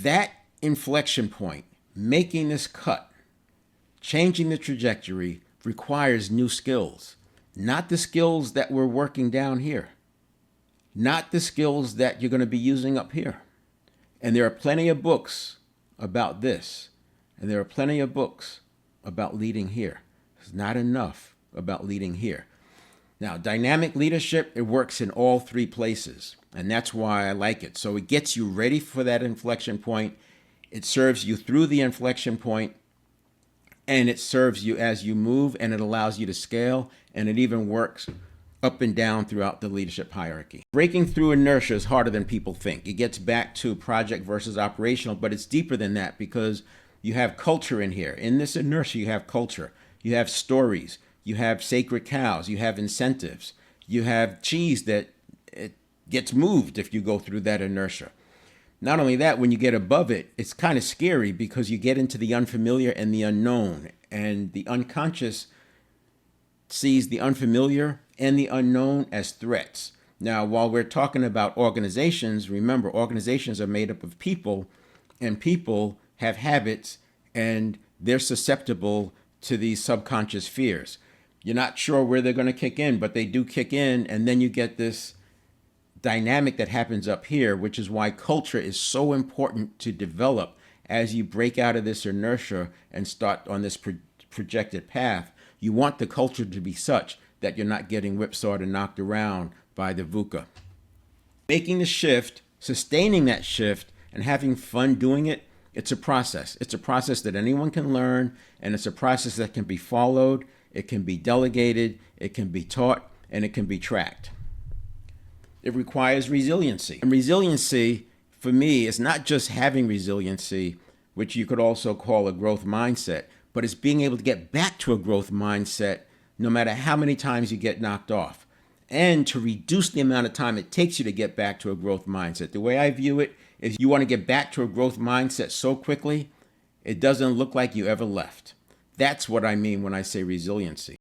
That inflection point, making this cut, changing the trajectory, requires new skills. Not the skills that we're working down here. Not the skills that you're going to be using up here. And there are plenty of books about this. And there are plenty of books about leading here. It's not enough about leading here. Now, dynamic leadership, it works in all three places. And that's why I like it. So it gets you ready for that inflection point. It serves you through the inflection point, and it serves you as you move, and it allows you to scale, and it even works up and down throughout the leadership hierarchy. Breaking through inertia is harder than people think. It gets back to project versus operational, but it's deeper than that because you have culture in here. In this inertia, you have culture. You have stories. You have sacred cows. You have incentives. You have cheese that it gets moved if you go through that inertia. Not only that, when you get above it, it's kind of scary because you get into the unfamiliar and the unknown. And the unconscious sees the unfamiliar and the unknown as threats. Now, while we're talking about organizations, remember, organizations are made up of people, and people have habits, and they're susceptible to these subconscious fears. You're not sure where they're going to kick in, but they do kick in, and then you get this dynamic that happens up here, which is why culture is so important to develop as you break out of this inertia and start on this projected path. You want the culture to be such that you're not getting whipsawed and knocked around by the VUCA. Making the shift, sustaining that shift, and having fun doing it, it's a process. It's a process that anyone can learn, and it's a process that can be followed, it can be delegated, it can be taught, and it can be tracked. It requires resiliency. And resiliency, for me, is not just having resiliency, which you could also call a growth mindset, but it's being able to get back to a growth mindset no matter how many times you get knocked off, and to reduce the amount of time it takes you to get back to a growth mindset. The way I view it is you want to get back to a growth mindset so quickly, it doesn't look like you ever left. That's what I mean when I say resiliency.